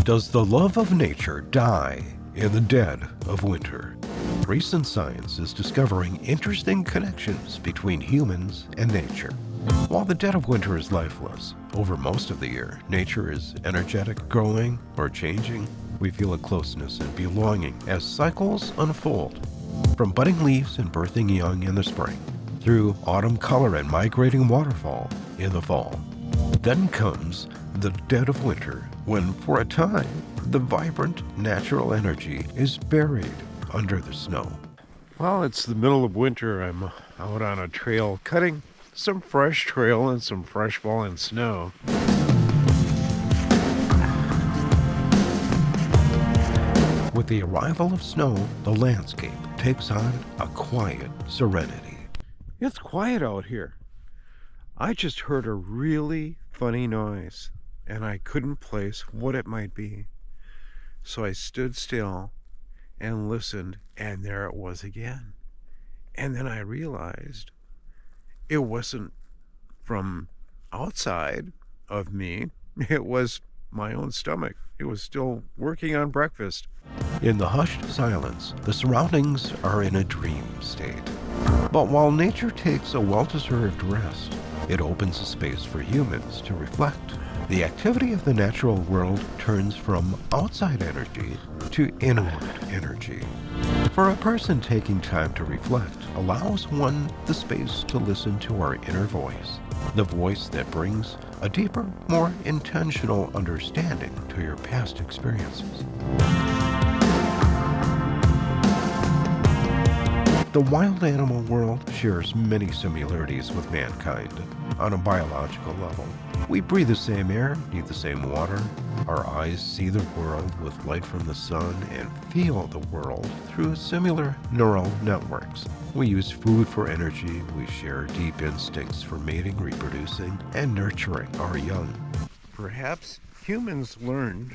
Does the love of nature die in the dead of winter? Recent science is discovering interesting connections between humans and nature. While the dead of winter is lifeless, over most of the year, nature is energetic, growing, or changing. We feel a closeness and belonging as cycles unfold, from budding leaves and birthing young in the spring, through autumn color and migrating waterfall in the fall. Then comes the dead of winter, when for a time, the vibrant natural energy is buried under the snow. Well, it's the middle of winter. I'm out on a trail cutting some fresh trail and some fresh fallen snow. With the arrival of snow, the landscape takes on a quiet serenity. It's quiet out here. I just heard a really funny noise, and I couldn't place what it might be. So I stood still and listened, and there it was again. And then I realized it wasn't from outside of me. It was my own stomach. It was still working on breakfast. In the hushed silence, the surroundings are in a dream state. But while nature takes a well-deserved rest, it opens a space for humans to reflect. The activity of the natural world turns from outside energy to inward energy. For a person, taking time to reflect allows one the space to listen to our inner voice, the voice that brings a deeper, more intentional understanding to your past experiences. The wild animal world shares many similarities with mankind on a biological level. We breathe the same air, need the same water. Our eyes see the world with light from the sun and feel the world through similar neural networks. We use food for energy. We share deep instincts for mating, reproducing, and nurturing our young. Perhaps humans learned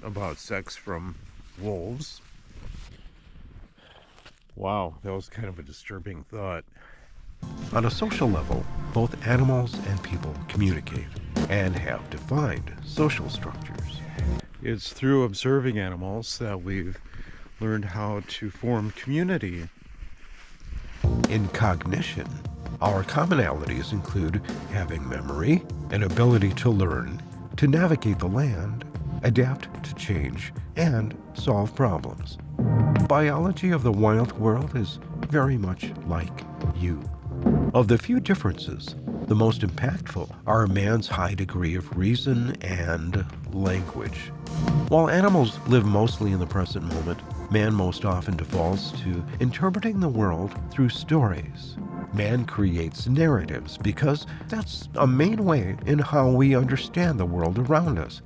about sex from wolves. Wow, that was kind of a disturbing thought. On a social level, both animals and people communicate and have defined social structures. It's through observing animals that we've learned how to form community. In cognition, our commonalities include having memory, an ability to learn, to navigate the land, adapt to change, and solve problems. Biology of the wild world is very much like you. Of the few differences, the most impactful are man's high degree of reason and language. While animals live mostly in the present moment, man most often defaults to interpreting the world through stories. Man creates narratives because that's a main way in how we understand the world around us.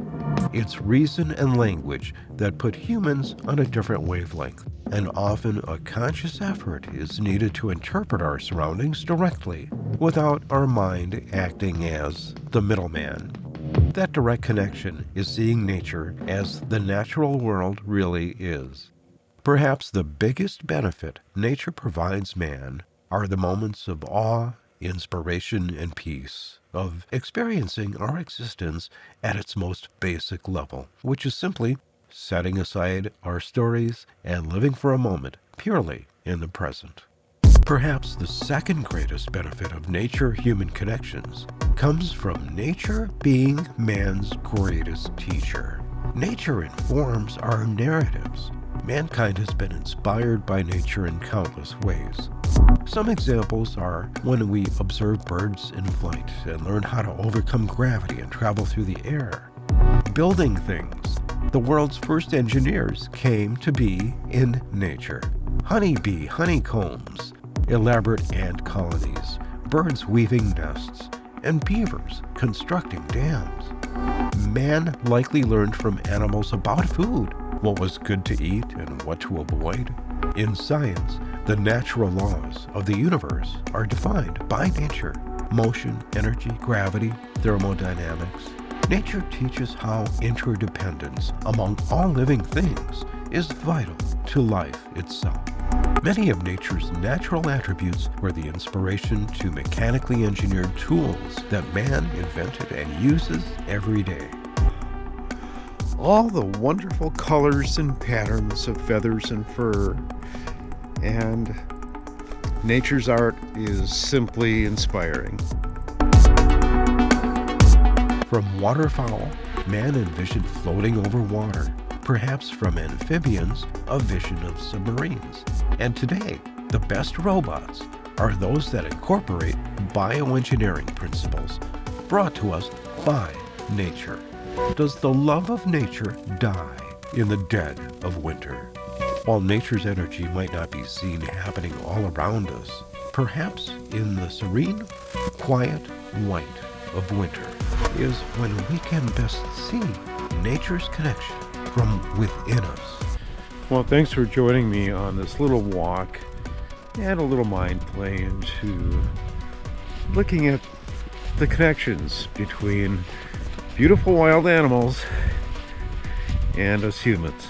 It's reason and language that put humans on a different wavelength, and often a conscious effort is needed to interpret our surroundings directly, without our mind acting as the middleman. That direct connection is seeing nature as the natural world really is. Perhaps the biggest benefit nature provides man are the moments of awe, inspiration, and peace, of experiencing our existence at its most basic level, which is simply setting aside our stories and living for a moment purely in the present. Perhaps the second greatest benefit of nature-human connections comes from nature being man's greatest teacher. Nature informs our narratives. Mankind has been inspired by nature in countless ways. Some examples are when we observe birds in flight and learn how to overcome gravity and travel through the air. Building things. The world's first engineers came to be in nature. Honeybee honeycombs, elaborate ant colonies, birds weaving nests, and beavers constructing dams. Man likely learned from animals about food, what was good to eat and what to avoid. In science, the natural laws of the universe are defined by nature. Motion, energy, gravity, thermodynamics. Nature teaches how interdependence among all living things is vital to life itself. Many of nature's natural attributes were the inspiration to mechanically engineered tools that man invented and uses every day. all the wonderful colors and patterns of feathers and fur. And nature's art is simply inspiring. From waterfowl, man envisioned floating over water. Perhaps from amphibians, a vision of submarines. And today, the best robots are those that incorporate bioengineering principles brought to us by nature. Does the love of nature die in the dead of winter? While nature's energy might not be seen happening all around us, perhaps in the serene, quiet white of winter is when we can best see nature's connection from within us. Well, thanks for joining me on this little walk and a little mind play into looking at the connections between beautiful wild animals and us humans.